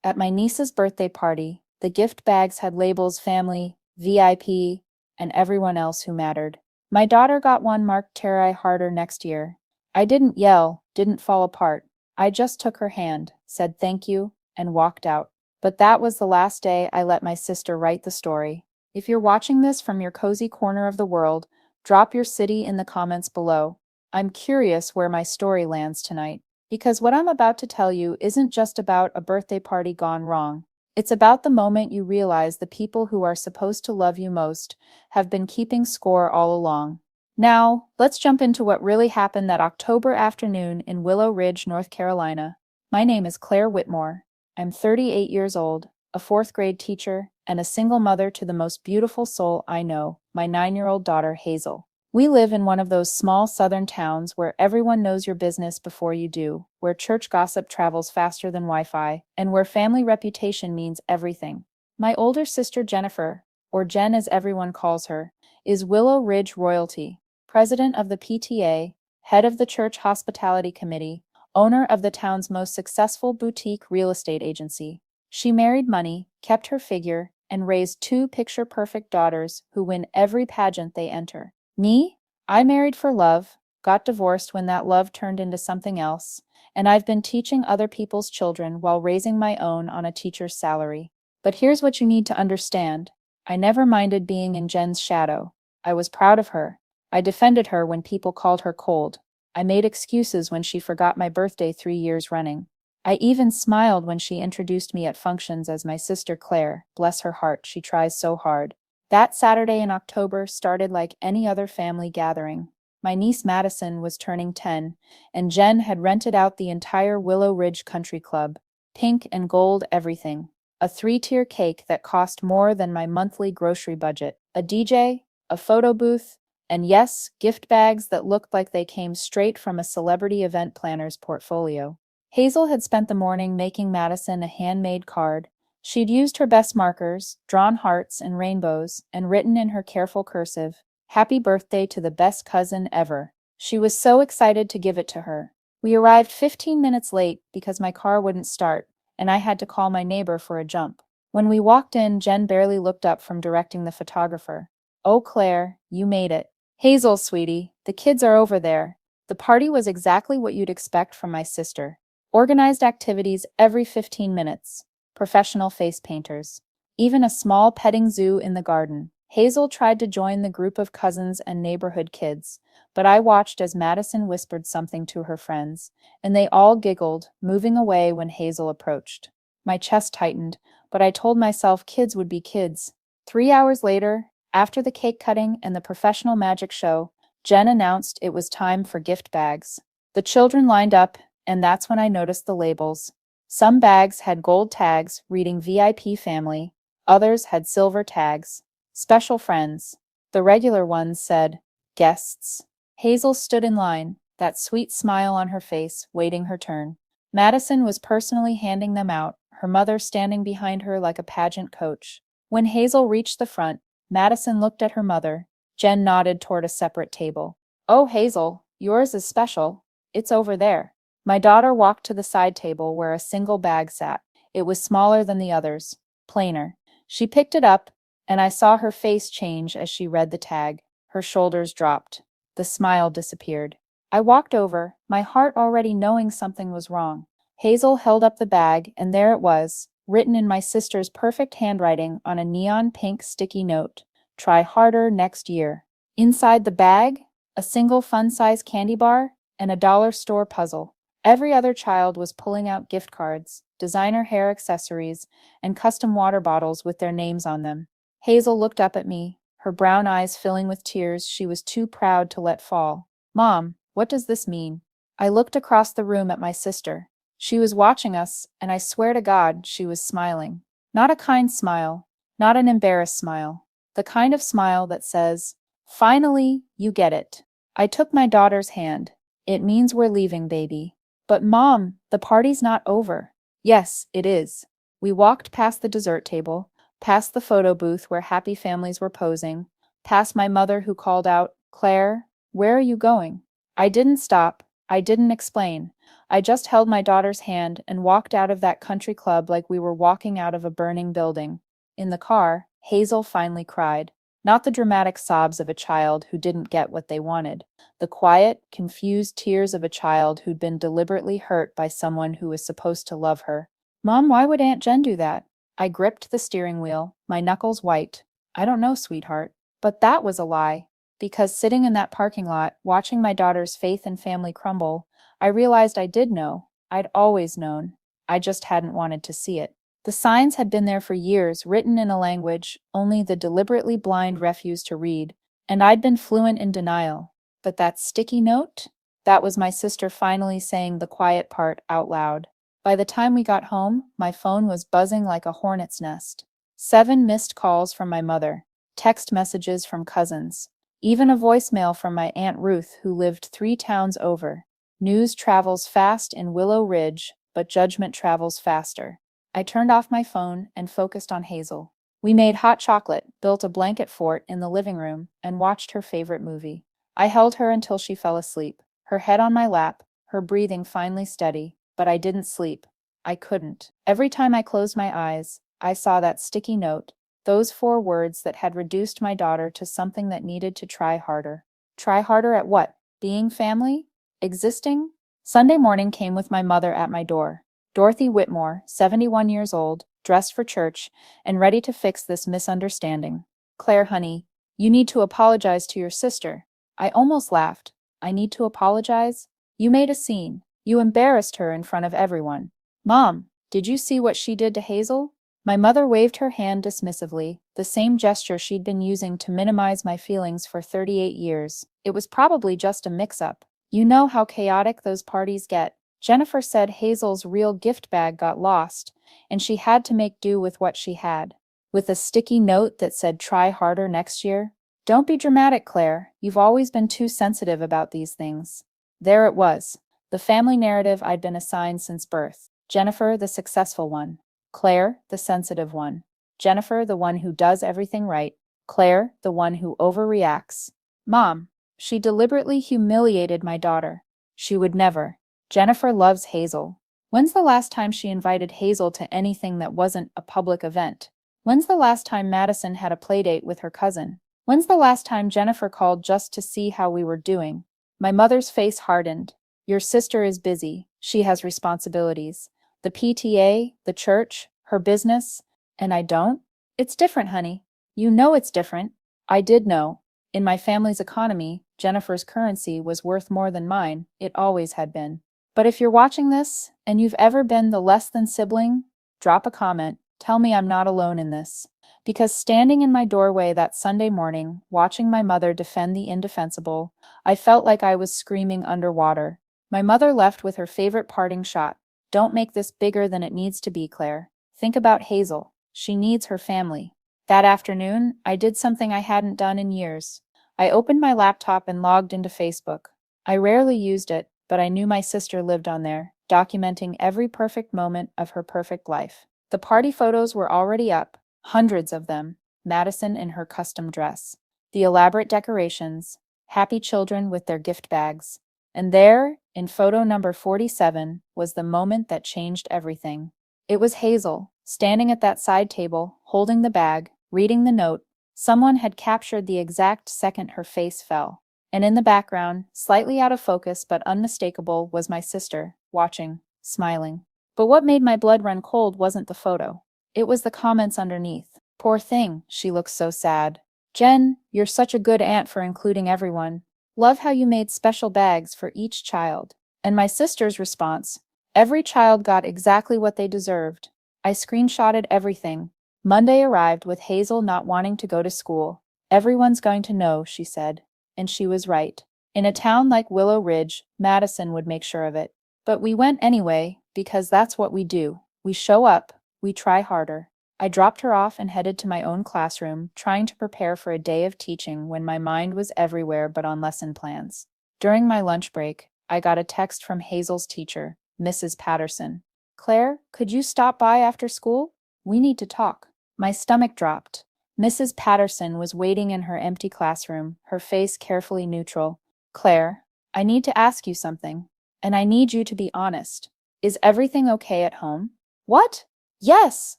At my niece's birthday party, the gift bags had labels family, VIP, and everyone else who mattered. My daughter got one marked Try Harder next year. I didn't yell, didn't fall apart. I just took her hand, said thank you, and walked out. But that was the last day I let my sister write the story. If you're watching this from your cozy corner of the world, drop your city in the comments below. I'm curious where my story lands tonight. Because what I'm about to tell you isn't just about a birthday party gone wrong. It's about the moment you realize the people who are supposed to love you most have been keeping score all along. Now, let's jump into what really happened that October afternoon in Willow Ridge, North Carolina. My name is Claire Whitmore. I'm 38 years old, a fourth grade teacher, and a single mother to the most beautiful soul I know, my 9-year-old daughter Hazel. We live in one of those small southern towns where everyone knows your business before you do, where church gossip travels faster than Wi-Fi, and where family reputation means everything. My older sister Jennifer, or Jen as everyone calls her, is Willow Ridge royalty, president of the PTA, head of the church hospitality committee, owner of the town's most successful boutique real estate agency. She married money, kept her figure, and raised two picture-perfect daughters who win every pageant they enter. Me? I married for love, got divorced when that love turned into something else, and I've been teaching other people's children while raising my own on a teacher's salary. But here's what you need to understand. I never minded being in Jen's shadow. I was proud of her. I defended her when people called her cold. I made excuses when she forgot my birthday 3 years running. I even smiled when she introduced me at functions as my sister Claire. Bless her heart, she tries so hard. That Saturday in October started like any other family gathering. My niece Madison was turning 10, and Jen had rented out the entire Willow Ridge Country Club. Pink and gold everything. A 3-tier cake that cost more than my monthly grocery budget. A DJ, a photo booth, and yes, gift bags that looked like they came straight from a celebrity event planner's portfolio. Hazel had spent the morning making Madison a handmade card. She'd used her best markers, drawn hearts and rainbows, and written in her careful cursive, "Happy birthday to the best cousin ever." She was so excited to give it to her. We arrived 15 minutes late because my car wouldn't start, and I had to call my neighbor for a jump. When we walked in, Jen barely looked up from directing the photographer. "Oh, Claire, you made it." "Hazel, sweetie, the kids are over there." The party was exactly what you'd expect from my sister. Organized activities every 15 minutes. Professional face painters. Even a small petting zoo in the garden. Hazel tried to join the group of cousins and neighborhood kids, but I watched as Madison whispered something to her friends, and they all giggled, moving away when Hazel approached. My chest tightened, but I told myself kids would be kids. 3 hours later, after the cake cutting and the professional magic show, Jen announced it was time for gift bags. The children lined up, and that's when I noticed the labels. Some bags had gold tags reading VIP family, others had silver tags, special friends. The regular ones said, guests. Hazel stood in line, that sweet smile on her face, waiting her turn. Madison was personally handing them out, her mother standing behind her like a pageant coach. When Hazel reached the front, Madison looked at her mother. Jen nodded toward a separate table. "Oh, Hazel, yours is special. It's over there." My daughter walked to the side table where a single bag sat. It was smaller than the others, plainer. She picked it up, and I saw her face change as she read the tag. Her shoulders dropped. The smile disappeared. I walked over, my heart already knowing something was wrong. Hazel held up the bag, and there it was, written in my sister's perfect handwriting on a neon pink sticky note. "Try harder next year." Inside the bag, a single fun-size candy bar and a dollar store puzzle. Every other child was pulling out gift cards, designer hair accessories, and custom water bottles with their names on them. Hazel looked up at me, her brown eyes filling with tears she was too proud to let fall. "Mom, what does this mean?" I looked across the room at my sister. She was watching us, and I swear to God, she was smiling. Not a kind smile, not an embarrassed smile. The kind of smile that says, "Finally, you get it." I took my daughter's hand. "It means we're leaving, baby." "But Mom, the party's not over." "Yes, it is." We walked past the dessert table, past the photo booth where happy families were posing, past my mother who called out, "Claire, where are you going?" I didn't stop. I didn't explain. I just held my daughter's hand and walked out of that country club like we were walking out of a burning building. In the car, Hazel finally cried. Not the dramatic sobs of a child who didn't get what they wanted. The quiet, confused tears of a child who'd been deliberately hurt by someone who was supposed to love her. Mom, why would Aunt Jen do that? I gripped the steering wheel, my knuckles white. I don't know, sweetheart. But that was a lie. Because sitting in that parking lot, watching my daughter's faith and family crumble, I realized I did know. I'd always known. I just hadn't wanted to see it. The signs had been there for years, written in a language only the deliberately blind refuse to read, and I'd been fluent in denial. But that sticky note? That was my sister finally saying the quiet part out loud. By the time we got home, my phone was buzzing like a hornet's nest. 7 missed calls from my mother, text messages from cousins, even a voicemail from my Aunt Ruth, who lived 3 towns over. News travels fast in Willow Ridge, but judgment travels faster. I turned off my phone and focused on Hazel. We made hot chocolate, built a blanket fort in the living room, and watched her favorite movie. I held her until she fell asleep, her head on my lap, her breathing finally steady, but I didn't sleep. I couldn't. Every time I closed my eyes, I saw that sticky note, those 4 words that had reduced my daughter to something that needed to try harder. Try harder at what? Being family? Existing? Sunday morning came with my mother at my door. Dorothy Whitmore, 71 years old, dressed for church, and ready to fix this misunderstanding. Claire, honey, you need to apologize to your sister. I almost laughed. I need to apologize? You made a scene. You embarrassed her in front of everyone. Mom, did you see what she did to Hazel? My mother waved her hand dismissively, the same gesture she'd been using to minimize my feelings for 38 years. It was probably just a mix-up. You know how chaotic those parties get. Jennifer said Hazel's real gift bag got lost, and she had to make do with what she had. With a sticky note that said try harder next year. Don't be dramatic, Claire. You've always been too sensitive about these things. There it was. The family narrative I'd been assigned since birth. Jennifer, the successful one. Claire, the sensitive one. Jennifer, the one who does everything right. Claire, the one who overreacts. Mom, she deliberately humiliated my daughter. She would never. Jennifer loves Hazel. When's the last time she invited Hazel to anything that wasn't a public event? When's the last time Madison had a playdate with her cousin? When's the last time Jennifer called just to see how we were doing? My mother's face hardened. Your sister is busy. She has responsibilities. The PTA, the church, her business, and I don't? It's different, honey. You know it's different. I did know. In my family's economy, Jennifer's currency was worth more than mine. It always had been. But if you're watching this, and you've ever been the less than sibling, drop a comment. Tell me I'm not alone in this. Because standing in my doorway that Sunday morning, watching my mother defend the indefensible, I felt like I was screaming underwater. My mother left with her favorite parting shot. Don't make this bigger than it needs to be, Claire. Think about Hazel. She needs her family. That afternoon, I did something I hadn't done in years. I opened my laptop and logged into Facebook. I rarely used it, but I knew my sister lived on there, documenting every perfect moment of her perfect life. The party photos were already up, hundreds of them, Madison in her custom dress, the elaborate decorations, happy children with their gift bags. And there, in photo number 47, was the moment that changed everything. It was Hazel, standing at that side table, holding the bag, reading the note. Someone had captured the exact second her face fell. And in the background, slightly out of focus but unmistakable, was my sister, watching, smiling. But what made my blood run cold wasn't the photo. It was the comments underneath. Poor thing, she looks so sad. Jen, you're such a good aunt for including everyone. Love how you made special bags for each child. And my sister's response, every child got exactly what they deserved. I screenshotted everything. Monday arrived with Hazel not wanting to go to school. Everyone's going to know, she said. And she was right. In a town like Willow Ridge, Madison would make sure of it. But we went anyway, because that's what we do. We show up, we try harder. I dropped her off and headed to my own classroom, trying to prepare for a day of teaching when my mind was everywhere but on lesson plans. During my lunch break, I got a text from Hazel's teacher, Mrs. Patterson. Claire, could you stop by after school? We need to talk. My stomach dropped. Mrs. Patterson was waiting in her empty classroom, her face carefully neutral. Claire, I need to ask you something. and I need you to be honest. Is everything okay at home? What? Yes,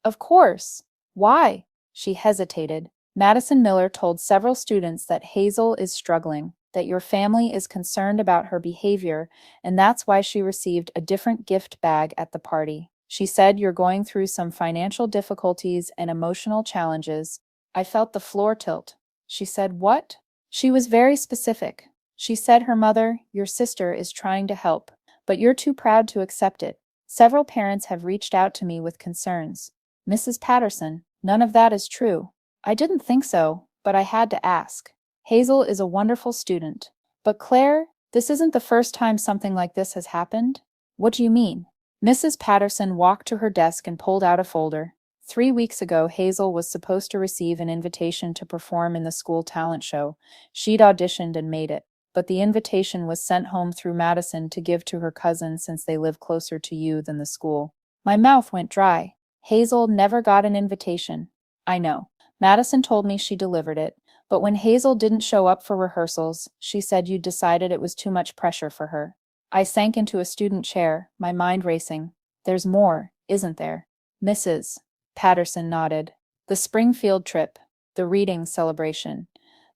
of course. Why? She hesitated. Madison Miller told several students that Hazel is struggling, that your family is concerned about her behavior, and that's why she received a different gift bag at the party. She said you're going through some financial difficulties and emotional challenges. I felt the floor tilt. She said, what? She was very specific. She said her mother, your sister, is trying to help, but you're too proud to accept it. Several parents have reached out to me with concerns. Mrs. Patterson, none of that is true. I didn't think so, but I had to ask. Hazel is a wonderful student. But Claire, this isn't the first time something like this has happened. What do you mean? Mrs. Patterson walked to her desk and pulled out a folder. 3 weeks ago, Hazel was supposed to receive an invitation to perform in the school talent show. She'd auditioned and made it, but the invitation was sent home through Madison to give to her cousin since they live closer to you than the school. My mouth went dry. Hazel never got an invitation. I know. Madison told me she delivered it, but when Hazel didn't show up for rehearsals, she said you decided it was too much pressure for her. I sank into a student chair, my mind racing. There's more, isn't there? Mrs. Patterson nodded. The Springfield trip, the reading celebration,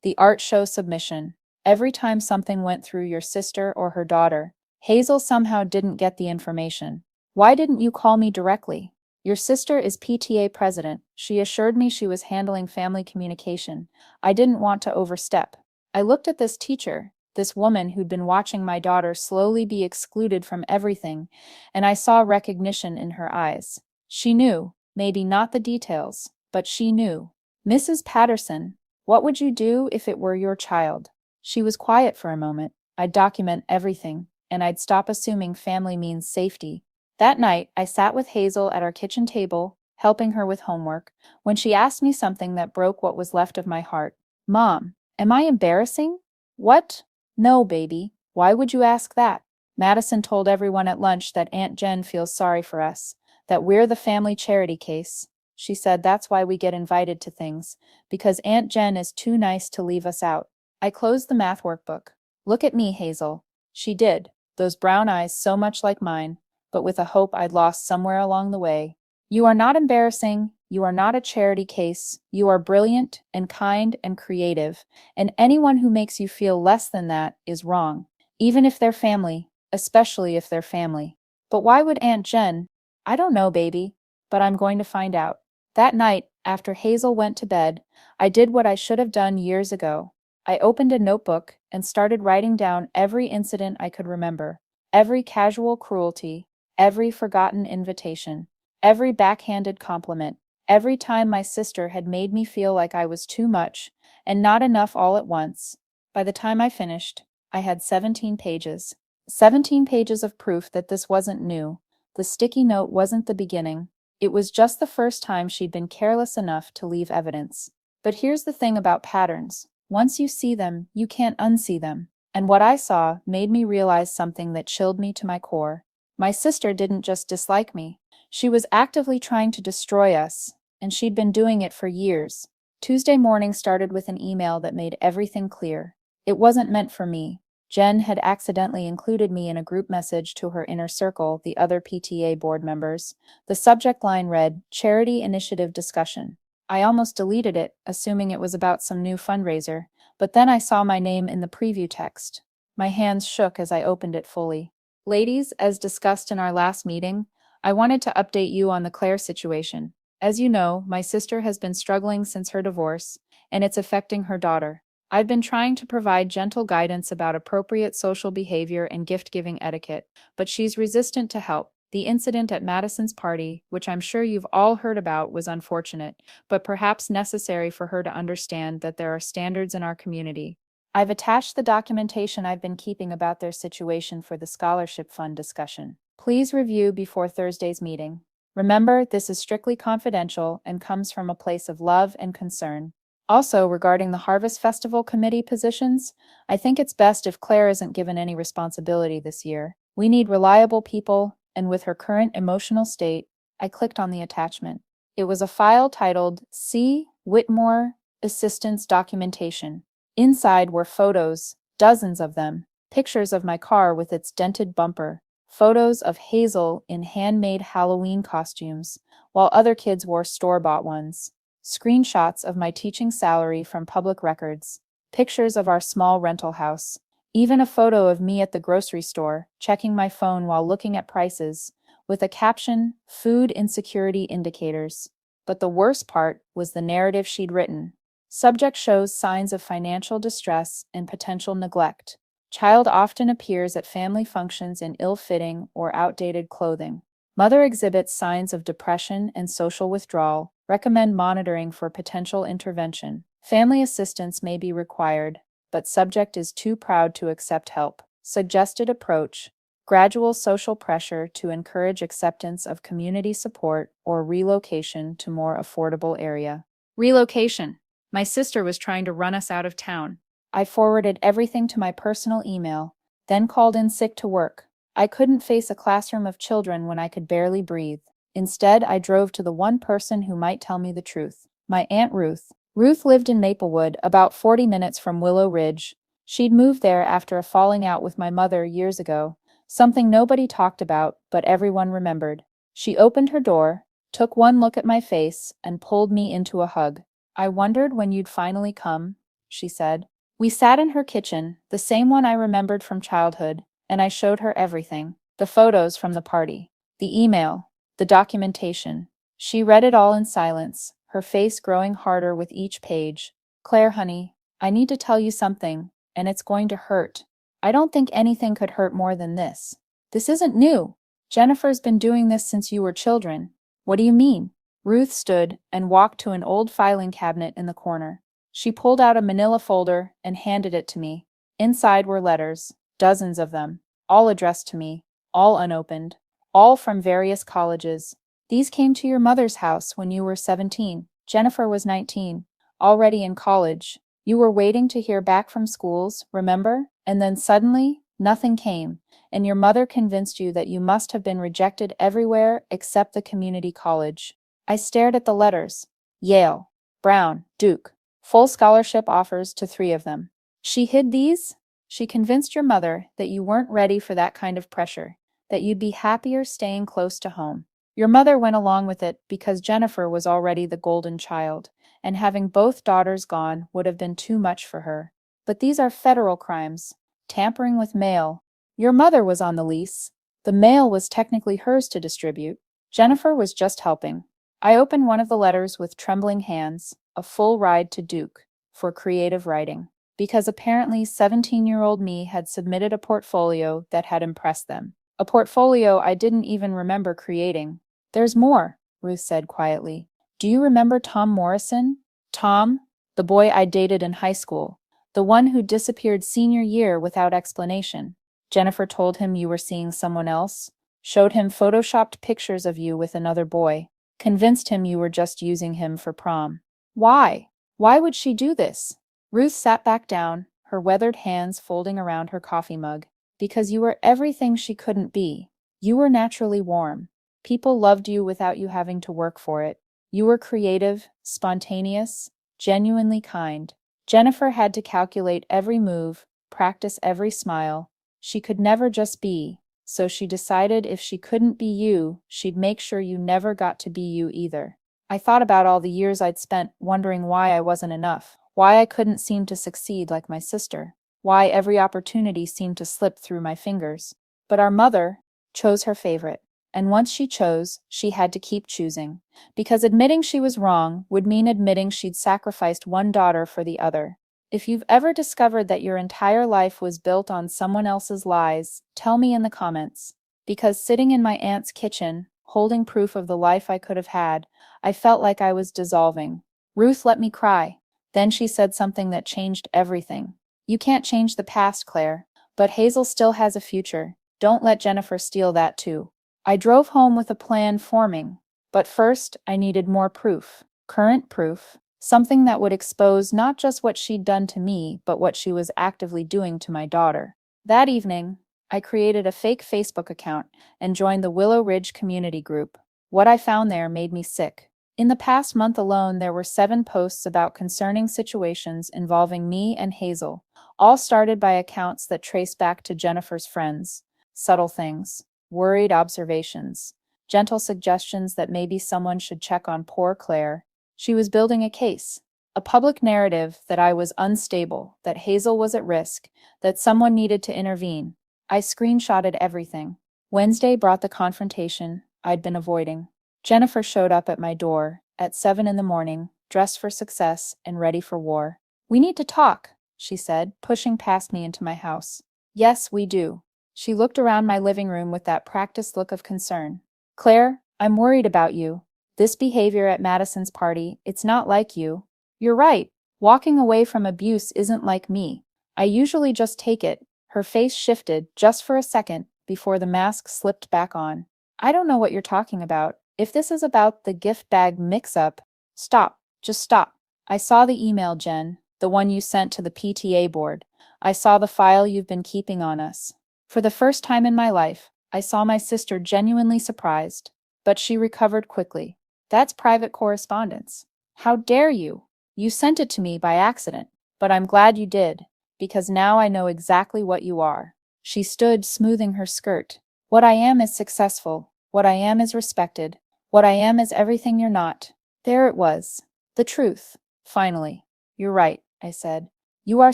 the art show submission. Every time something went through your sister or her daughter, Hazel somehow didn't get the information. Why didn't you call me directly? Your sister is PTA president. She assured me she was handling family communication. I didn't want to overstep. I looked at this teacher, this woman who'd been watching my daughter slowly be excluded from everything, and I saw recognition in her eyes. She knew, maybe not the details, but she knew. Mrs. Patterson, what would you do if it were your child? She was quiet for a moment. I'd document everything, and I'd stop assuming family means safety. That night, I sat with Hazel at our kitchen table, helping her with homework, when she asked me something that broke what was left of my heart. Mom, am I embarrassing? What? No, baby. Why would you ask that? Madison told everyone at lunch that Aunt Jen feels sorry for us, that we're the family charity case. She said that's why we get invited to things, because Aunt Jen is too nice to leave us out. I closed the math workbook. Look at me, Hazel. She did, those brown eyes so much like mine, but with a hope I'd lost somewhere along the way. You are not embarrassing, you are not a charity case, you are brilliant and kind and creative, and anyone who makes you feel less than that is wrong, even if they're family, especially if they're family. But why would Aunt Jen? I don't know, baby, but I'm going to find out. That night, after Hazel went to bed, I did what I should have done years ago. I opened a notebook and started writing down every incident I could remember, every casual cruelty, every forgotten invitation, every backhanded compliment, every time my sister had made me feel like I was too much and not enough all at once. By the time I finished, I had 17 pages. 17 pages of proof that this wasn't new. The sticky note wasn't the beginning. It was just the first time she'd been careless enough to leave evidence. But here's the thing about patterns. Once you see them, you can't unsee them. And what I saw made me realize something that chilled me to my core. My sister didn't just dislike me. She was actively trying to destroy us, and she'd been doing it for years. Tuesday morning started with an email that made everything clear. It wasn't meant for me. Jen had accidentally included me in a group message to her inner circle, the other PTA board members. The subject line read, Charity Initiative Discussion. I almost deleted it, assuming it was about some new fundraiser, but then I saw my name in the preview text. My hands shook as I opened it fully. Ladies, as discussed in our last meeting, I wanted to update you on the Claire situation. As you know, my sister has been struggling since her divorce, and it's affecting her daughter. I've been trying to provide gentle guidance about appropriate social behavior and gift-giving etiquette, but she's resistant to help. The incident at Madison's party, which I'm sure you've all heard about, was unfortunate, but perhaps necessary for her to understand that there are standards in our community. I've attached the documentation I've been keeping about their situation for the scholarship fund discussion. Please review before Thursday's meeting. Remember, this is strictly confidential and comes from a place of love and concern. Also, regarding the Harvest Festival committee positions, I think it's best if Claire isn't given any responsibility this year. We need reliable people, and with her current emotional state, I clicked on the attachment. It was a file titled C. Whitmore Assistance Documentation. Inside were photos, dozens of them, pictures of my car with its dented bumper, photos of Hazel in handmade Halloween costumes, while other kids wore store-bought ones, screenshots of my teaching salary from public records, pictures of our small rental house, even a photo of me at the grocery store, checking my phone while looking at prices, with a caption, "Food Insecurity Indicators." But the worst part was the narrative she'd written. Subject shows signs of financial distress and potential neglect. Child often appears at family functions in ill-fitting or outdated clothing. Mother exhibits signs of depression and social withdrawal. Recommend monitoring for potential intervention. Family assistance may be required, but subject is too proud to accept help. Suggested approach: gradual social pressure to encourage acceptance of community support or relocation to more affordable area. Relocation. My sister was trying to run us out of town. I forwarded everything to my personal email, then called in sick to work. I couldn't face a classroom of children when I could barely breathe. Instead, I drove to the one person who might tell me the truth. My Aunt Ruth. Ruth lived in Maplewood, about 40 minutes from Willow Ridge. She'd moved there after a falling out with my mother years ago, something nobody talked about, but everyone remembered. She opened her door, took one look at my face, and pulled me into a hug. "I wondered when you'd finally come," she said. We sat in her kitchen, the same one I remembered from childhood, and I showed her everything. The photos from the party, the email, the documentation. She read it all in silence, her face growing harder with each page. "Claire, honey, I need to tell you something, and it's going to hurt. I don't think anything could hurt more than this. This isn't new. Jennifer's been doing this since you were children." "What do you mean?" Ruth stood and walked to an old filing cabinet in the corner. She pulled out a manila folder and handed it to me. Inside were letters, dozens of them, all addressed to me, all unopened, all from various colleges. "These came to your mother's house when you were 17. Jennifer was 19, already in college. You were waiting to hear back from schools, remember? And then suddenly, nothing came, and your mother convinced you that you must have been rejected everywhere except the community college." I stared at the letters. Yale, Brown, Duke. Full scholarship offers to 3 of them. "She hid these? She convinced your mother that you weren't ready for that kind of pressure, that you'd be happier staying close to home. Your mother went along with it because Jennifer was already the golden child, and having both daughters gone would have been too much for her. But these are federal crimes. Tampering with mail. Your mother was on the lease. The mail was technically hers to distribute. Jennifer was just helping." I opened one of the letters with trembling hands, a full ride to Duke, for creative writing, because apparently 17-year-old me had submitted a portfolio that had impressed them. A portfolio I didn't even remember creating. "There's more," Ruth said quietly. "Do you remember Tom Morrison?" "Tom?" "The boy I dated in high school. The one who disappeared senior year without explanation. Jennifer told him you were seeing someone else, showed him photoshopped pictures of you with another boy. Convinced him you were just using him for prom." "Why? Why would she do this?" Ruth sat back down, her weathered hands folding around her coffee mug. "Because you were everything she couldn't be. You were naturally warm. People loved you without you having to work for it. You were creative, spontaneous, genuinely kind. Jennifer had to calculate every move, practice every smile. She could never just be. So she decided if she couldn't be you, she'd make sure you never got to be you either." I thought about all the years I'd spent wondering why I wasn't enough, why I couldn't seem to succeed like my sister, why every opportunity seemed to slip through my fingers. But our mother chose her favorite, and once she chose, she had to keep choosing, because admitting she was wrong would mean admitting she'd sacrificed one daughter for the other. If you've ever discovered that your entire life was built on someone else's lies, tell me in the comments. Because sitting in my aunt's kitchen, holding proof of the life I could have had, I felt like I was dissolving. Ruth let me cry. Then she said something that changed everything. "You can't change the past, Claire, but Hazel still has a future. Don't let Jennifer steal that too." I drove home with a plan forming, but first I needed more proof, current proof. Something that would expose not just what she'd done to me, but what she was actively doing to my daughter. That evening, I created a fake Facebook account and joined the Willow Ridge community group. What I found there made me sick. In the past month alone, there were 7 posts about concerning situations involving me and Hazel, all started by accounts that trace back to Jennifer's friends. Subtle things, worried observations, gentle suggestions that maybe someone should check on poor Claire. She was building a case, a public narrative that I was unstable, that Hazel was at risk, that someone needed to intervene. I screenshotted everything. Wednesday brought the confrontation I'd been avoiding. Jennifer showed up at my door at 7 in the morning, dressed for success and ready for war. "We need to talk," she said, pushing past me into my house. "Yes, we do." She looked around my living room with that practiced look of concern. "Claire, I'm worried about you. This behavior at Madison's party, it's not like you." "You're right. Walking away from abuse isn't like me. I usually just take it." Her face shifted just for a second before the mask slipped back on. "I don't know what you're talking about. If this is about the gift bag mix-up..." "Stop. Just stop. I saw the email, Jen, the one you sent to the PTA board. I saw the file you've been keeping on us." For the first time in my life, I saw my sister genuinely surprised, but she recovered quickly. "That's private correspondence." "How dare you? You sent it to me by accident, but I'm glad you did, because now I know exactly what you are." She stood, smoothing her skirt. "What I am is successful. What I am is respected. What I am is everything you're not." There it was. The truth. Finally. "You're right," I said. "You are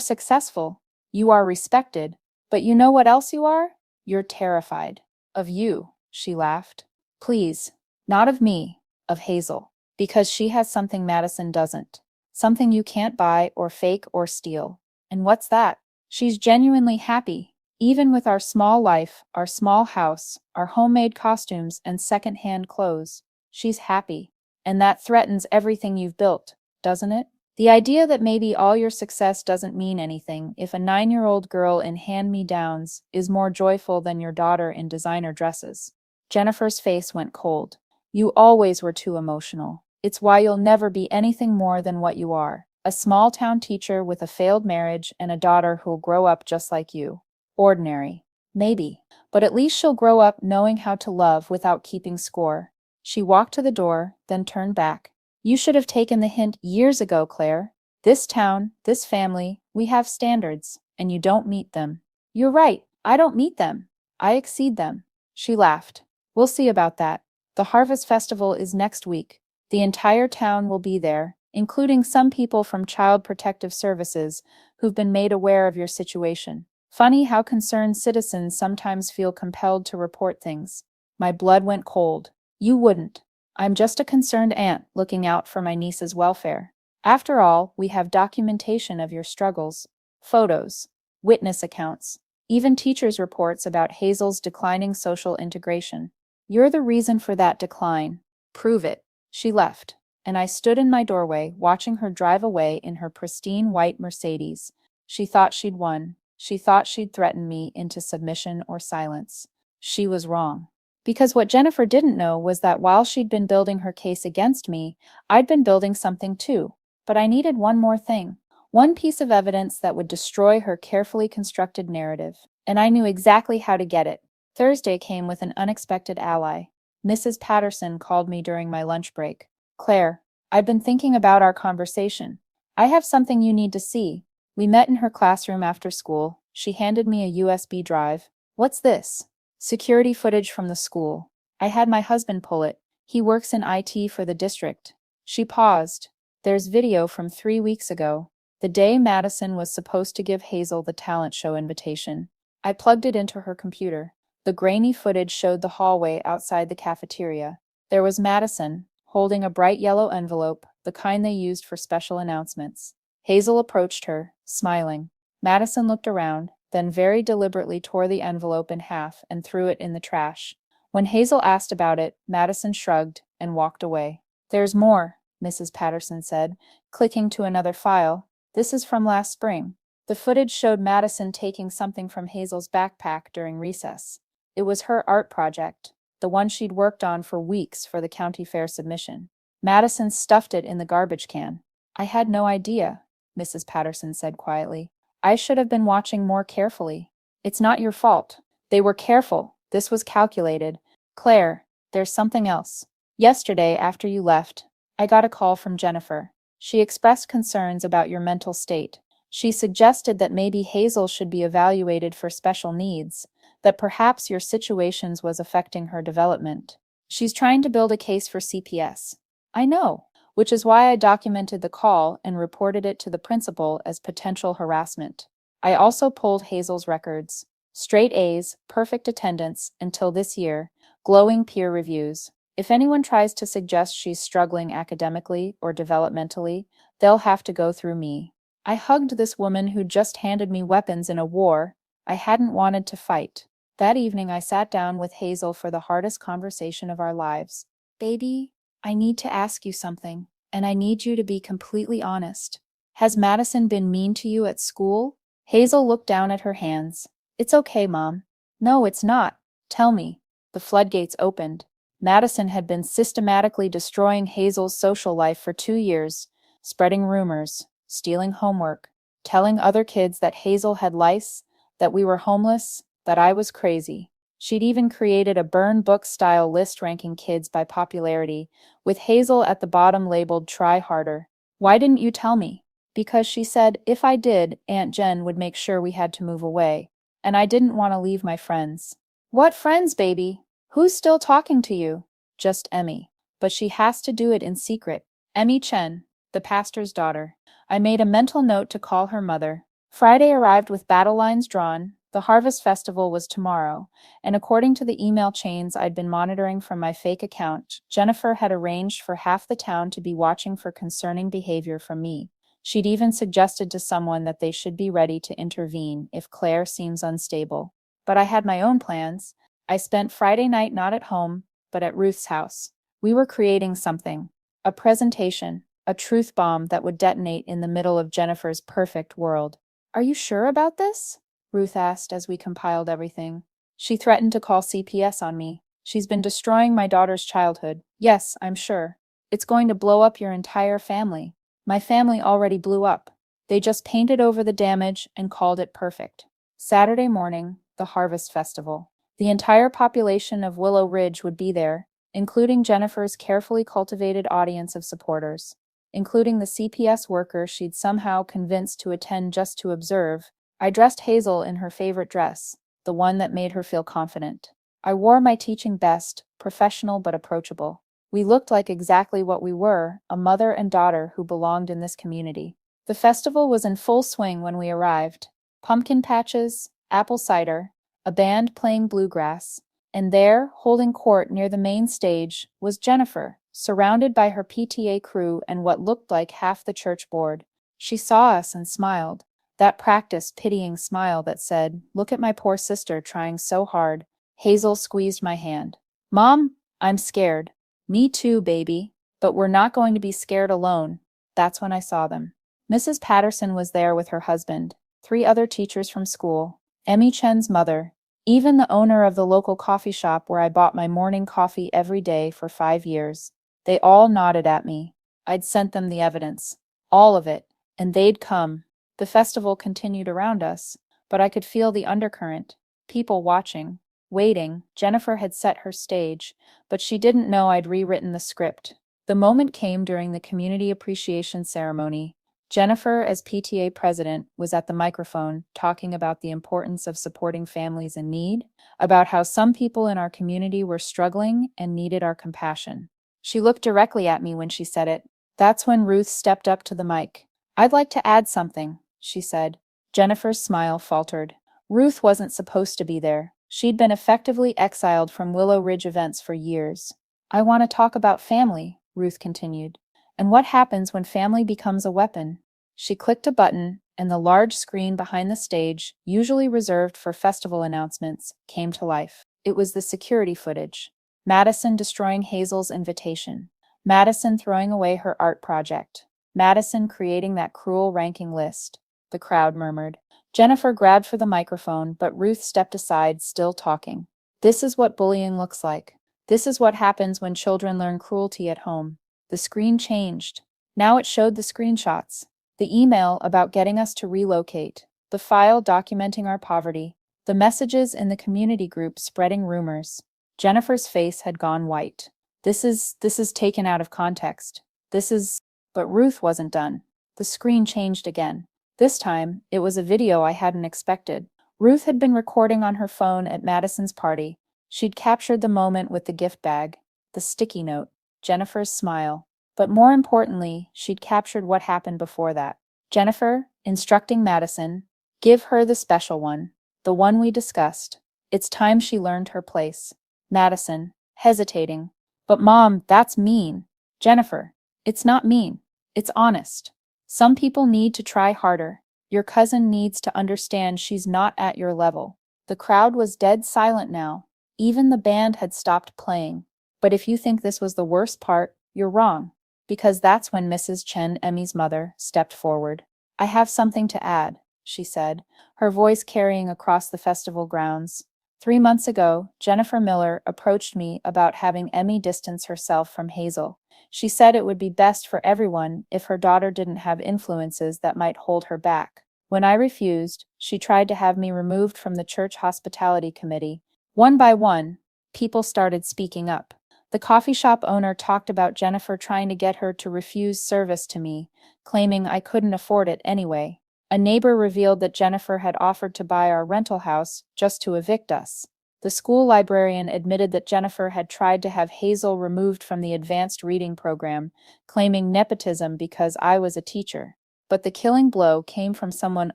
successful. You are respected. But you know what else you are? You're terrified." "Of you," she laughed. "Please. Not of me. Of Hazel. Because she has something Madison doesn't. Something you can't buy or fake or steal." "And what's that?" "She's genuinely happy. Even with our small life, our small house, our homemade costumes and second-hand clothes. She's happy. And that threatens everything you've built, doesn't it? The idea that maybe all your success doesn't mean anything if a 9-year-old girl in hand-me-downs is more joyful than your daughter in designer dresses." Jennifer's face went cold. "You always were too emotional. It's why you'll never be anything more than what you are. A small-town teacher with a failed marriage and a daughter who'll grow up just like you. Ordinary. Maybe. But at least she'll grow up knowing how to love without keeping score." She walked to the door, then turned back. "You should have taken the hint years ago, Claire. This town, this family, we have standards, and you don't meet them." "You're right. I don't meet them. I exceed them." She laughed. "We'll see about that. The Harvest Festival is next week. The entire town will be there, including some people from Child Protective Services who've been made aware of your situation. Funny how concerned citizens sometimes feel compelled to report things." My blood went cold. "You wouldn't. I'm just a concerned aunt looking out for my niece's welfare. After all, we have documentation of your struggles. Photos, witness accounts, even teachers' reports about Hazel's declining social integration. You're the reason for that decline. Prove it." She left, and I stood in my doorway watching her drive away in her pristine white Mercedes. She thought she'd won. She thought she'd threatened me into submission or silence. She was wrong. Because what Jennifer didn't know was that while she'd been building her case against me, I'd been building something too. But I needed one more thing. One piece of evidence that would destroy her carefully constructed narrative. And I knew exactly how to get it. Thursday came with an unexpected ally. Mrs. Patterson called me during my lunch break. "Claire, I've been thinking about our conversation. I have something you need to see." We met in her classroom after school. She handed me a USB drive. "What's this?" "Security footage from the school. I had my husband pull it. He works in IT for the district." She paused. "There's video from 3 weeks ago, the day Madison was supposed to give Hazel the talent show invitation." I plugged it into her computer. The grainy footage showed the hallway outside the cafeteria. There was Madison, holding a bright yellow envelope, the kind they used for special announcements. Hazel approached her, smiling. Madison looked around, then very deliberately tore the envelope in half and threw it in the trash. When Hazel asked about it, Madison shrugged and walked away. "There's more," Mrs. Patterson said, clicking to another file. "This is from last spring." The footage showed Madison taking something from Hazel's backpack during recess. It was her art project, the one she'd worked on for weeks for the county fair submission. Madison stuffed it in the garbage can. "I had no idea," Mrs. Patterson said quietly. "I should have been watching more carefully." "It's not your fault. They were careful. This was calculated. Claire, there's something else. Yesterday, after you left, I got a call from Jennifer. She expressed concerns about your mental state. She suggested that maybe Hazel should be evaluated for special needs, that perhaps your situations was affecting her development. She's trying to build a case for CPS. I know, which is why I documented the call and reported it to the principal as potential harassment. I also pulled Hazel's records. Straight A's, perfect attendance until this year, glowing peer reviews. If anyone tries to suggest she's struggling academically or developmentally, they'll have to go through me. I hugged this woman who just handed me weapons in a war I hadn't wanted to fight. That evening, I sat down with Hazel for the hardest conversation of our lives. Baby, I need to ask you something, and I need you to be completely honest. Has Madison been mean to you at school? Hazel looked down at her hands. It's okay, Mom. No, it's not. Tell me. The floodgates opened. Madison had been systematically destroying Hazel's social life for 2 years, spreading rumors, stealing homework, telling other kids that Hazel had lice, that we were homeless, that I was crazy. She'd even created a burn book style list ranking kids by popularity, with Hazel at the bottom labeled try harder. Why didn't you tell me? Because she said if I did, Aunt Jen would make sure we had to move away. And I didn't want to leave my friends. What friends, baby? Who's still talking to you? Just Emmy. But she has to do it in secret. Emmy Chen, the pastor's daughter. I made a mental note to call her mother. Friday arrived with battle lines drawn. The harvest festival was tomorrow, and according to the email chains I'd been monitoring from my fake account, Jennifer had arranged for half the town to be watching for concerning behavior from me. She'd even suggested to someone that they should be ready to intervene if Claire seems unstable. But I had my own plans. I spent Friday night not at home, but at Ruth's house. We were creating something. A presentation, a truth bomb that would detonate in the middle of Jennifer's perfect world. Are you sure about this? Ruth asked as we compiled everything. She threatened to call CPS on me. She's been destroying my daughter's childhood. Yes, I'm sure. It's going to blow up your entire family. My family already blew up. They just painted over the damage and called it perfect. Saturday morning, the Harvest Festival. The entire population of Willow Ridge would be there, including Jennifer's carefully cultivated audience of supporters, including the CPS worker she'd somehow convinced to attend just to observe. I dressed Hazel in her favorite dress, the one that made her feel confident. I wore my teaching best, professional but approachable. We looked like exactly what we were, a mother and daughter who belonged in this community. The festival was in full swing when we arrived. Pumpkin patches, apple cider, a band playing bluegrass, and there, holding court near the main stage, was Jennifer, surrounded by her PTA crew and what looked like half the church board. She saw us and smiled. That practiced, pitying smile that said, "Look at my poor sister trying so hard." Hazel squeezed my hand. "Mom, I'm scared." "Me too, baby. But we're not going to be scared alone." That's when I saw them. Mrs. Patterson was there with her husband, 3 other teachers from school, Emmy Chen's mother, even the owner of the local coffee shop where I bought my morning coffee every day for 5 years. They all nodded at me. I'd sent them the evidence. All of it. And they'd come. The festival continued around us, but I could feel the undercurrent. People watching, waiting. Jennifer had set her stage, but she didn't know I'd rewritten the script. The moment came during the community appreciation ceremony. Jennifer, as PTA president, was at the microphone talking about the importance of supporting families in need, about how some people in our community were struggling and needed our compassion. She looked directly at me when she said it. That's when Ruth stepped up to the mic. "I'd like to add something," she said. Jennifer's smile faltered. Ruth wasn't supposed to be there. She'd been effectively exiled from Willow Ridge events for years. "I want to talk about family," Ruth continued, "and what happens when family becomes a weapon." She clicked a button, and the large screen behind the stage, usually reserved for festival announcements, came to life. It was the security footage. Madison destroying Hazel's invitation. Madison throwing away her art project. Madison creating that cruel ranking list. The crowd murmured. Jennifer grabbed for the microphone, but Ruth stepped aside, still talking. "This is what bullying looks like. This is what happens when children learn cruelty at home." The screen changed. Now it showed the screenshots. The email about getting us to relocate. The file documenting our poverty. The messages in the community group spreading rumors. Jennifer's face had gone white. This is taken out of context. But Ruth wasn't done. The screen changed again. This time, it was a video I hadn't expected. Ruth had been recording on her phone at Madison's party. She'd captured the moment with the gift bag, the sticky note, Jennifer's smile. But more importantly, she'd captured what happened before that. Jennifer, instructing Madison, give her the special one, the one we discussed. It's time she learned her place. Madison, hesitating. But Mom, that's mean. Jennifer, it's not mean. It's honest. Some people need to try harder. Your cousin needs to understand she's not at your level. The crowd was dead silent now. Even the band had stopped playing. But if you think this was the worst part, you're wrong. Because that's when Mrs. Chen, Emmy's mother, stepped forward. I have something to add, she said, her voice carrying across the festival grounds. 3 months ago, Jennifer Miller approached me about having Emmy distance herself from Hazel. She said it would be best for everyone if her daughter didn't have influences that might hold her back. When I refused, she tried to have me removed from the church hospitality committee. One by one, people started speaking up. The coffee shop owner talked about Jennifer trying to get her to refuse service to me, claiming I couldn't afford it anyway. A neighbor revealed that Jennifer had offered to buy our rental house just to evict us. The school librarian admitted that Jennifer had tried to have Hazel removed from the advanced reading program, claiming nepotism because I was a teacher. But the killing blow came from someone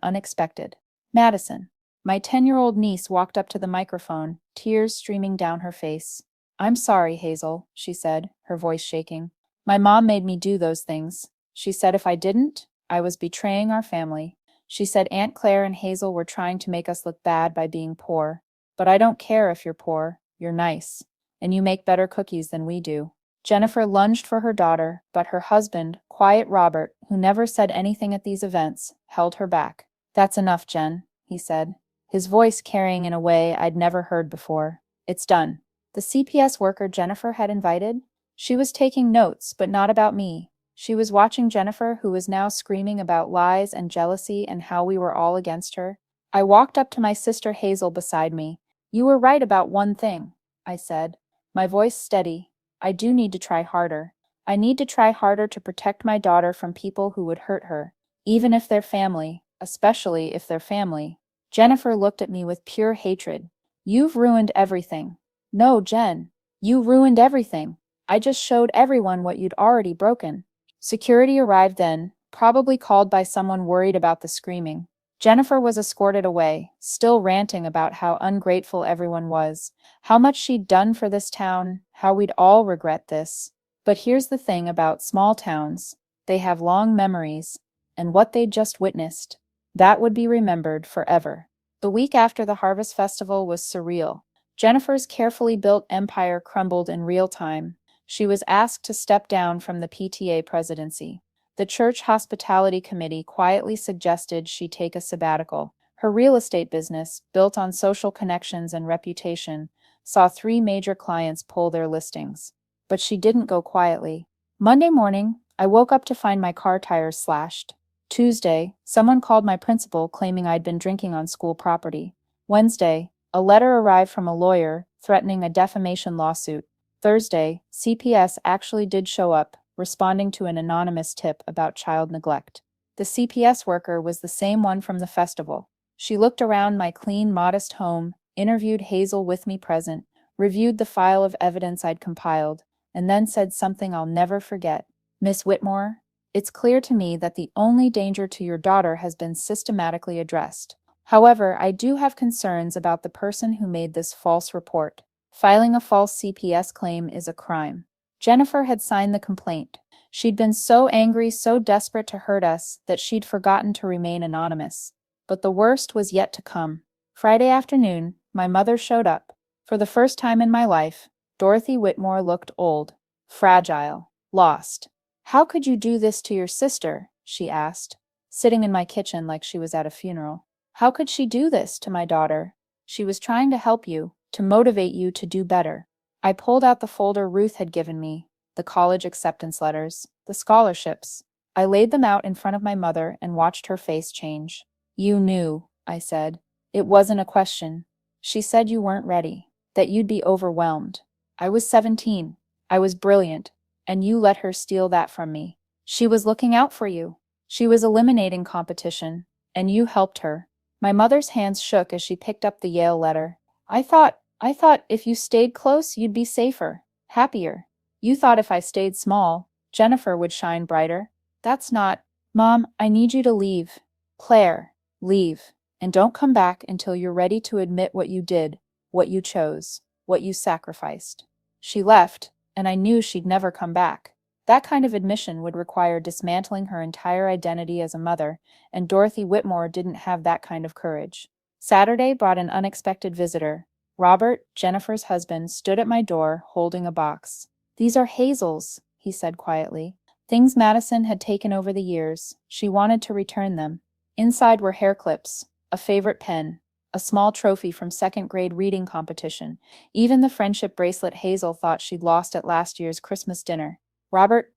unexpected. Madison. My 10-year-old niece walked up to the microphone, tears streaming down her face. I'm sorry, Hazel, she said, her voice shaking. My mom made me do those things. She said if I didn't, I was betraying our family. She said Aunt Claire and Hazel were trying to make us look bad by being poor. But I don't care if you're poor, you're nice. And you make better cookies than we do. Jennifer lunged for her daughter, but her husband, quiet Robert, who never said anything at these events, held her back. That's enough, Jen, he said, his voice carrying in a way I'd never heard before. It's done. The CPS worker Jennifer had invited? She was taking notes, but not about me. She was watching Jennifer, who was now screaming about lies and jealousy and how we were all against her. I walked up to my sister Hazel beside me. You were right about one thing, I said, my voice steady. I do need to try harder. I need to try harder to protect my daughter from people who would hurt her, even if they're family, especially if they're family. Jennifer looked at me with pure hatred. You've ruined everything. No, Jen, you ruined everything. I just showed everyone what you'd already broken. Security arrived then, probably called by someone worried about the screaming. Jennifer was escorted away, still ranting about how ungrateful everyone was, how much she'd done for this town, how we'd all regret this. But here's the thing about small towns. They have long memories, and what they'd just witnessed, that would be remembered forever. The week after the Harvest Festival was surreal. Jennifer's carefully built empire crumbled in real time. She was asked to step down from the PTA presidency. The church hospitality committee quietly suggested she take a sabbatical. Her real estate business, built on social connections and reputation, saw 3 major clients pull their listings. But she didn't go quietly. Monday morning, I woke up to find my car tires slashed. Tuesday, someone called my principal claiming I'd been drinking on school property. Wednesday, a letter arrived from a lawyer threatening a defamation lawsuit. Thursday, CPS actually did show up, responding to an anonymous tip about child neglect. The CPS worker was the same one from the festival. She looked around my clean, modest home, interviewed Hazel with me present, reviewed the file of evidence I'd compiled, and then said something I'll never forget. Miss Whitmore, it's clear to me that the only danger to your daughter has been systematically addressed. However, I do have concerns about the person who made this false report. Filing a false CPS claim is a crime. Jennifer had signed the complaint. She'd been so angry, so desperate to hurt us, that she'd forgotten to remain anonymous. But the worst was yet to come. Friday afternoon, my mother showed up. For the first time in my life, Dorothy Whitmore looked old, fragile, lost. How could you do this to your sister? She asked, sitting in my kitchen like she was at a funeral. How could she do this to my daughter? She was trying to help you, to motivate you to do better. I pulled out the folder Ruth had given me, the college acceptance letters, the scholarships. I laid them out in front of my mother and watched her face change. You knew, I said. It wasn't a question. She said you weren't ready, that you'd be overwhelmed. I was 17. I was brilliant, and you let her steal that from me. She was looking out for you. She was eliminating competition. And you helped her. My mother's hands shook as she picked up the Yale letter. I thought if you stayed close, you'd be safer, happier. You thought if I stayed small, Jennifer would shine brighter. That's not. Mom, I need you to leave. Claire, leave. And don't come back until you're ready to admit what you did, what you chose, what you sacrificed. She left, and I knew she'd never come back. That kind of admission would require dismantling her entire identity as a mother, and Dorothy Whitmore didn't have that kind of courage. Saturday brought an unexpected visitor. Robert, Jennifer's husband, stood at my door, holding a box. "These are Hazel's," he said quietly. "Things Madison had taken over the years. She wanted to return them. Inside were hair clips, a favorite pen, a small trophy from second-grade reading competition, even the friendship bracelet Hazel thought she'd lost at last year's Christmas dinner. Robert,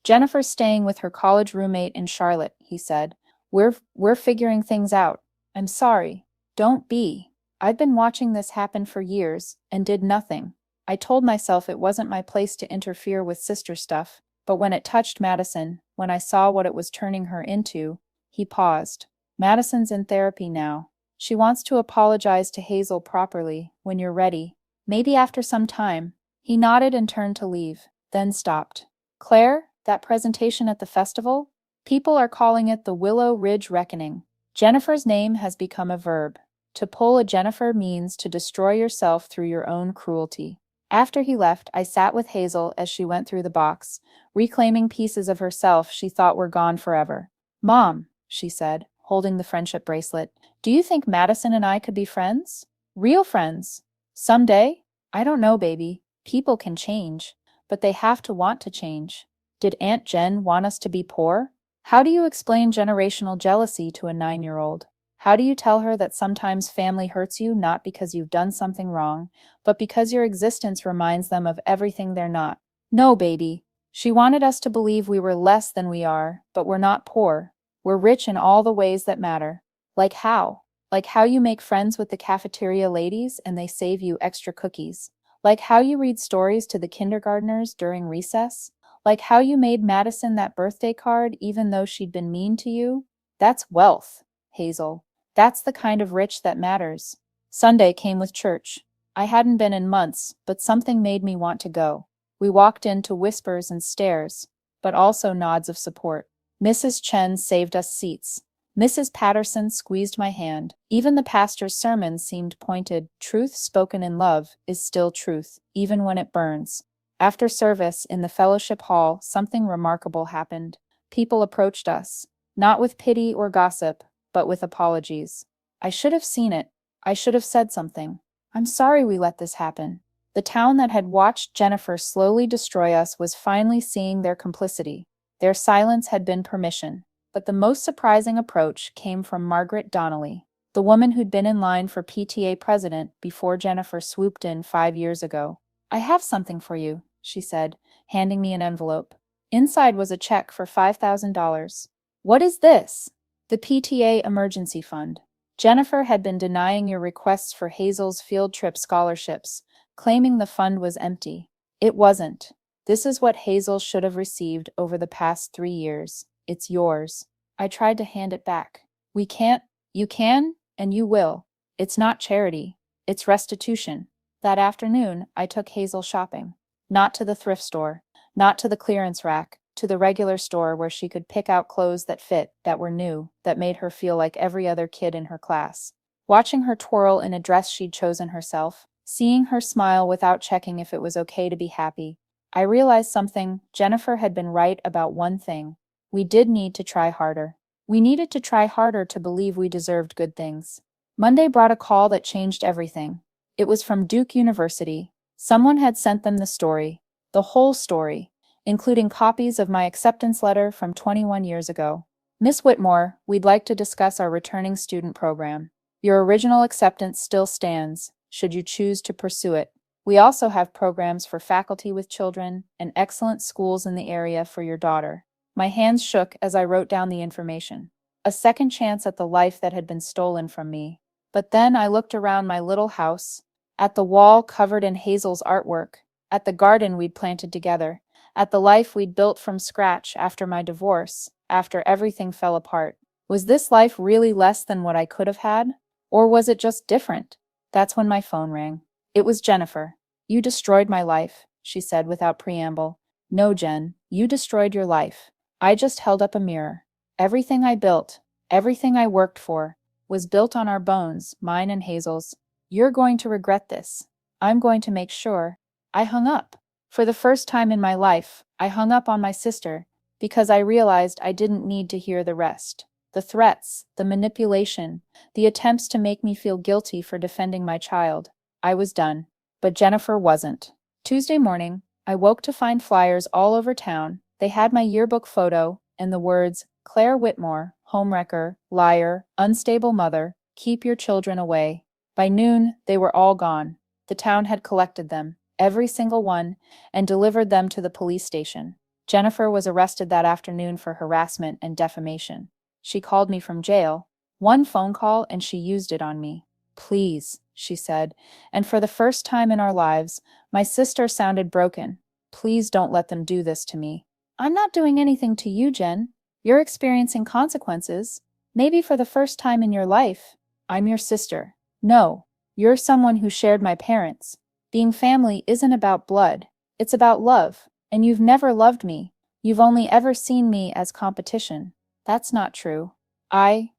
Jennifer's staying with her college roommate in Charlotte," he said. We're figuring things out. I'm sorry. Don't be. I've been watching this happen for years and did nothing. I told myself it wasn't my place to interfere with sister stuff, but when it touched Madison, when I saw what it was turning her into, he paused. Madison's in therapy now. She wants to apologize to Hazel properly, when you're ready. Maybe after some time. He nodded and turned to leave, then stopped. Claire, that presentation at the festival? People are calling it the Willow Ridge Reckoning. Jennifer's name has become a verb. To pull a Jennifer means to destroy yourself through your own cruelty. After he left, I sat with Hazel as she went through the box, reclaiming pieces of herself she thought were gone forever. "Mom," she said, holding the friendship bracelet, "do you think Madison and I could be friends? Real friends? Someday? I don't know, baby. People can change, but they have to want to change. Did Aunt Jen want us to be poor? How do you explain generational jealousy to a 9-year-old? How do you tell her that sometimes family hurts you not because you've done something wrong, but because your existence reminds them of everything they're not? No, baby. She wanted us to believe we were less than we are, but we're not poor. We're rich in all the ways that matter. Like how? Like how you make friends with the cafeteria ladies and they save you extra cookies. Like how you read stories to the kindergartners during recess. Like how you made Madison that birthday card even though she'd been mean to you. That's wealth, Hazel. That's the kind of rich that matters. Sunday came with church. I hadn't been in months, but something made me want to go. We walked into whispers and stares, but also nods of support. Mrs. Chen saved us seats. Mrs. Patterson squeezed my hand. Even the pastor's sermon seemed pointed. Truth spoken in love is still truth, even when it burns. After service, in the fellowship hall, something remarkable happened. People approached us, not with pity or gossip, but with apologies. I should have seen it. I should have said something. I'm sorry we let this happen. The town that had watched Jennifer slowly destroy us was finally seeing their complicity. Their silence had been permission. But the most surprising approach came from Margaret Donnelly, the woman who'd been in line for PTA president before Jennifer swooped in 5 years ago. "I have something for you," she said, handing me an envelope. Inside was a check for $5,000. "What is this?" "The PTA Emergency Fund. Jennifer had been denying your requests for Hazel's field trip scholarships, claiming the fund was empty. It wasn't. This is what Hazel should have received over the past 3 years. It's yours." I tried to hand it back. "We can't." "You can, and you will. It's not charity. It's restitution." That afternoon, I took Hazel shopping. Not to the thrift store, not to the clearance rack, to the regular store where she could pick out clothes that fit, that were new, that made her feel like every other kid in her class. Watching her twirl in a dress she'd chosen herself, seeing her smile without checking if it was okay to be happy, I realized something. Jennifer had been right about one thing. We did need to try harder. We needed to try harder to believe we deserved good things. Monday brought a call that changed everything. It was from Duke University. Someone had sent them the story, the whole story, including copies of my acceptance letter from 21 years ago. "Miss Whitmore, we'd like to discuss our returning student program. Your original acceptance still stands, should you choose to pursue it. We also have programs for faculty with children and excellent schools in the area for your daughter." My hands shook as I wrote down the information. A second chance at the life that had been stolen from me. But then I looked around my little house, at the wall covered in Hazel's artwork, at the garden we'd planted together, at the life we'd built from scratch after my divorce, after everything fell apart. Was this life really less than what I could have had? Or was it just different? That's when my phone rang. It was Jennifer. You destroyed my life, she said without preamble. No, Jen, you destroyed your life. I just held up a mirror. Everything I built, everything I worked for, was built on our bones, mine and Hazel's. You're going to regret this. I'm going to make sure. I hung up. For the first time in my life, I hung up on my sister because I realized I didn't need to hear the rest. The threats, the manipulation, the attempts to make me feel guilty for defending my child. I was done. But Jennifer wasn't. Tuesday morning, I woke to find flyers all over town. They had my yearbook photo and the words, Claire Whitmore, homewrecker, liar, unstable mother, keep your children away. By noon, they were all gone. The town had collected them, every single one, and delivered them to the police station. Jennifer was arrested that afternoon for harassment and defamation. She called me from jail. One phone call and she used it on me. Please, she said, and for the first time in our lives, my sister sounded broken. Please don't let them do this to me. I'm not doing anything to you, Jen. You're experiencing consequences. Maybe for the first time in your life. I'm your sister. No, you're someone who shared my parents. Being family isn't about blood. It's about love. And you've never loved me. You've only ever seen me as competition. That's not true. I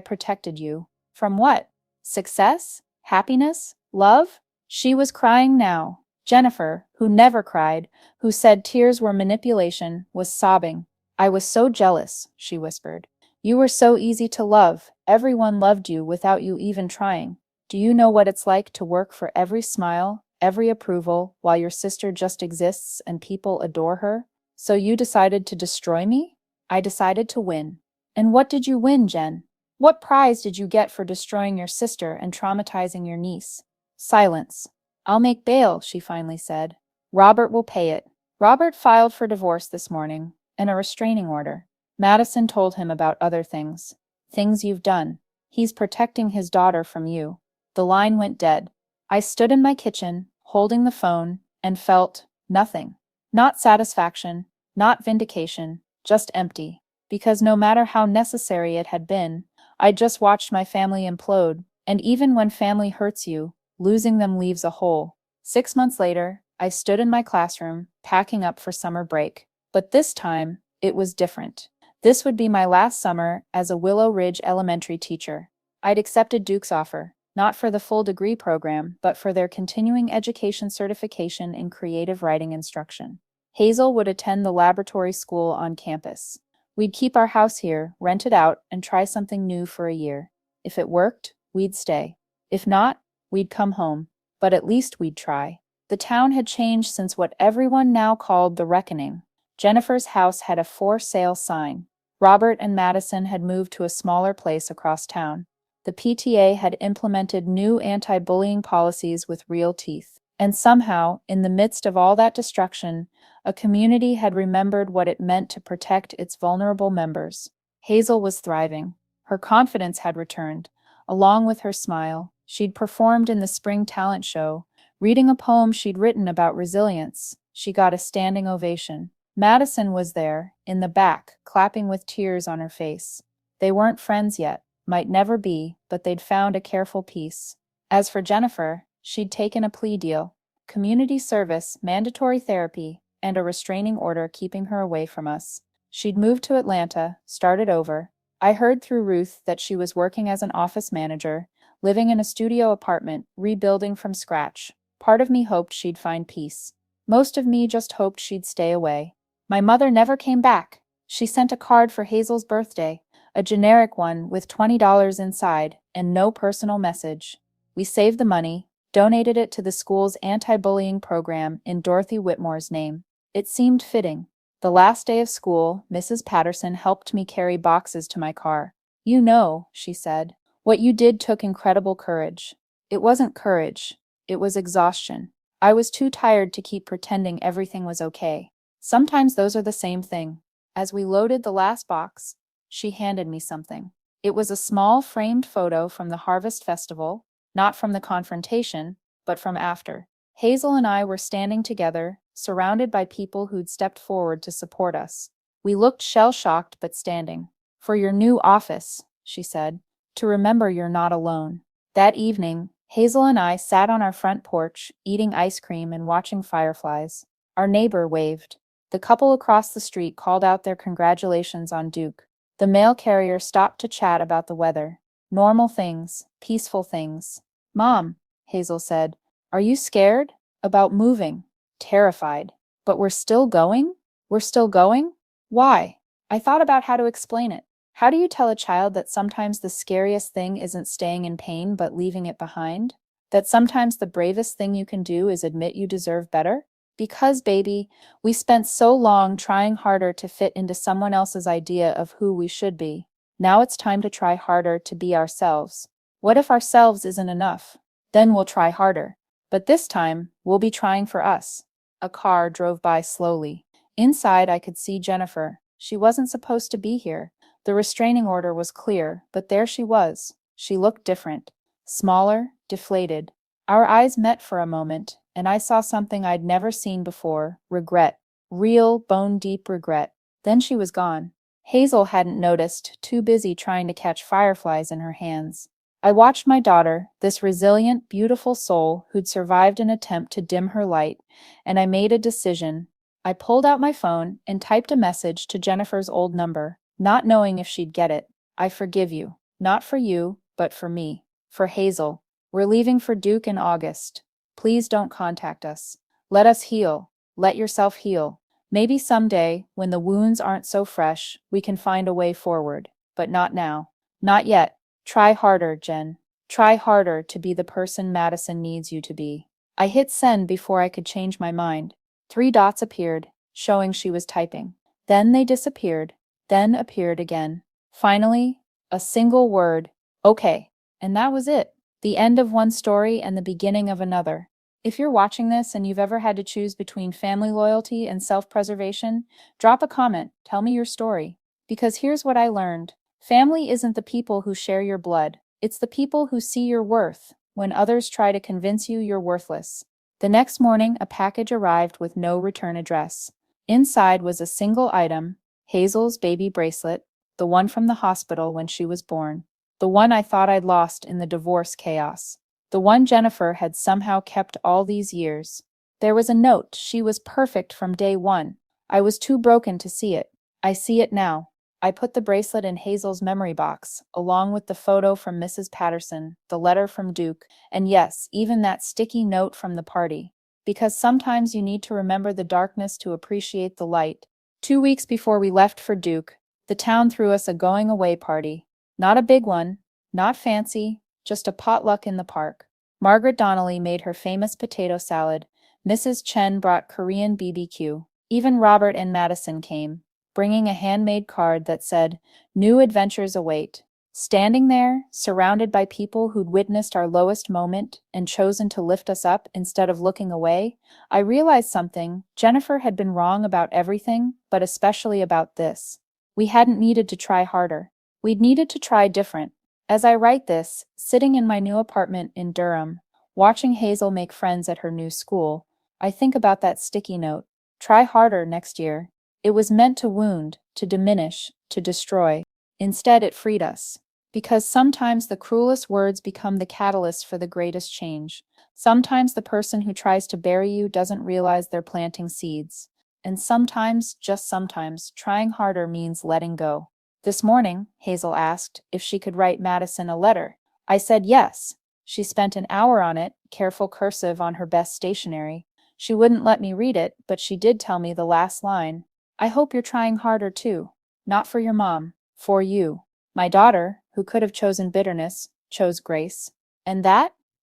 protected you. From what? Success? Happiness? Love? She was crying now. Jennifer, who never cried, who said tears were manipulation, was sobbing. I was so jealous, she whispered. You were so easy to love. Everyone loved you without you even trying. Do you know what it's like to work for every smile, every approval, while your sister just exists and people adore her? So you decided to destroy me? I decided to win. And what did you win, Jen? What prize did you get for destroying your sister and traumatizing your niece? Silence. I'll make bail, she finally said. Robert will pay it. Robert filed for divorce this morning, and a restraining order. Madison told him about other things. Things you've done. He's protecting his daughter from you. The line went dead. I stood in my kitchen, holding the phone, and felt nothing. Not satisfaction, not vindication, just empty. Because no matter how necessary it had been, I'd just watched my family implode, and even when family hurts you, losing them leaves a hole. 6 months later, I stood in my classroom, packing up for summer break. But this time, it was different. This would be my last summer as a Willow Ridge elementary teacher. I'd accepted Duke's offer, not for the full degree program, but for their continuing education certification in creative writing instruction. Hazel would attend the laboratory school on campus. We'd keep our house here, rent it out, and try something new for a year. If it worked, we'd stay. If not, we'd come home. But at least we'd try. The town had changed since what everyone now called the reckoning. Jennifer's house had a for sale sign. Robert and Madison had moved to a smaller place across town. The PTA had implemented new anti-bullying policies with real teeth. And somehow, in the midst of all that destruction, a community had remembered what it meant to protect its vulnerable members. Hazel was thriving. Her confidence had returned. Along with her smile, she'd performed in the spring talent show, reading a poem she'd written about resilience. She got a standing ovation. Madison was there, in the back, clapping with tears on her face. They weren't friends yet, might never be, but they'd found a careful peace. As for Jennifer, she'd taken a plea deal. Community service, mandatory therapy, and a restraining order keeping her away from us. She'd moved to Atlanta, started over. I heard through Ruth that she was working as an office manager, living in a studio apartment, rebuilding from scratch. Part of me hoped she'd find peace. Most of me just hoped she'd stay away. My mother never came back. She sent a card for Hazel's birthday, a generic one with $20 inside, and no personal message. We saved the money, donated it to the school's anti-bullying program in Dorothy Whitmore's name. It seemed fitting. The last day of school, Mrs. Patterson helped me carry boxes to my car. You know, she said, what you did took incredible courage. It wasn't courage. It was exhaustion. I was too tired to keep pretending everything was okay. Sometimes those are the same thing. As we loaded the last box, she handed me something. It was a small framed photo from the Harvest Festival, not from the confrontation, but from after. Hazel and I were standing together, surrounded by people who'd stepped forward to support us. We looked shell-shocked but standing. For your new office, she said, to remember you're not alone. That evening, Hazel and I sat on our front porch, eating ice cream and watching fireflies. Our neighbor waved. The couple across the street called out their congratulations on Duke. The mail carrier stopped to chat about the weather. Normal things, peaceful things. Mom, Hazel said, are you scared? About moving? Terrified. But we're still going? We're still going? Why? I thought about how to explain it. How do you tell a child that sometimes the scariest thing isn't staying in pain but leaving it behind? That sometimes the bravest thing you can do is admit you deserve better? Because, baby, we spent so long trying harder to fit into someone else's idea of who we should be. Now it's time to try harder to be ourselves. What if ourselves isn't enough? Then we'll try harder. But this time, we'll be trying for us. A car drove by slowly. Inside, I could see Jennifer. She wasn't supposed to be here. The restraining order was clear, but there she was. She looked different. Smaller, deflated. Our eyes met for a moment, and I saw something I'd never seen before, regret. Real, bone-deep regret. Then she was gone. Hazel hadn't noticed, too busy trying to catch fireflies in her hands. I watched my daughter, this resilient, beautiful soul who'd survived an attempt to dim her light, and I made a decision. I pulled out my phone and typed a message to Jennifer's old number, not knowing if she'd get it. I forgive you. Not for you, but for me. For Hazel. We're leaving for Duke in August. Please don't contact us. Let us heal. Let yourself heal. Maybe someday, when the wounds aren't so fresh, we can find a way forward. But not now. Not yet. Try harder, Jen. Try harder to be the person Madison needs you to be. I hit send before I could change my mind. 3 dots appeared, showing she was typing. Then they disappeared, then appeared again. Finally, a single word, okay. And that was it. The end of one story and the beginning of another. If you're watching this and you've ever had to choose between family loyalty and self-preservation, drop a comment, tell me your story. Because here's what I learned. Family isn't the people who share your blood. It's the people who see your worth when others try to convince you you're worthless. The next morning, a package arrived with no return address. Inside was a single item, Hazel's baby bracelet, the one from the hospital when she was born. The one I thought I'd lost in the divorce chaos. The one Jennifer had somehow kept all these years. There was a note. She was perfect from day one. I was too broken to see it. I see it now. I put the bracelet in Hazel's memory box, along with the photo from Mrs. Patterson, the letter from Duke, and yes, even that sticky note from the party. Because sometimes you need to remember the darkness to appreciate the light. 2 weeks before we left for Duke, the town threw us a going-away party. Not a big one, not fancy, just a potluck in the park. Margaret Donnelly made her famous potato salad. Mrs. Chen brought Korean BBQ. Even Robert and Madison came, bringing a handmade card that said, "New adventures await." Standing there, surrounded by people who'd witnessed our lowest moment and chosen to lift us up instead of looking away, I realized something. Jennifer had been wrong about everything, but especially about this. We hadn't needed to try harder. We'd needed to try different. As I write this, sitting in my new apartment in Durham, watching Hazel make friends at her new school, I think about that sticky note. Try harder next year. It was meant to wound, to diminish, to destroy. Instead, it freed us. Because sometimes the cruelest words become the catalyst for the greatest change. Sometimes the person who tries to bury you doesn't realize they're planting seeds. And sometimes, just sometimes, trying harder means letting go. This morning, Hazel asked if she could write Madison a letter. I said yes. She spent an hour on it, careful cursive on her best stationery. She wouldn't let me read it, but she did tell me the last line. I hope you're trying harder too. Not for your mom, for you. My daughter, who could have chosen bitterness, chose grace. And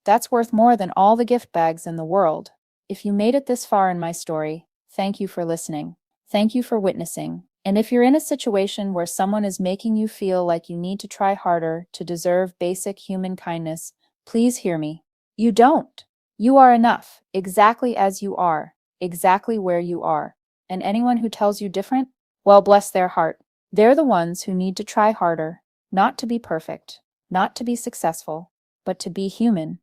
that's worth more than all the gift bags in the world. If you made it this far in my story, thank you for listening. Thank you for witnessing. And if you're in a situation where someone is making you feel like you need to try harder to deserve basic human kindness, please hear me. You don't. You are enough, exactly as you are, exactly where you are. And anyone who tells you different, well, bless their heart. They're the ones who need to try harder, not to be perfect, not to be successful, but to be human.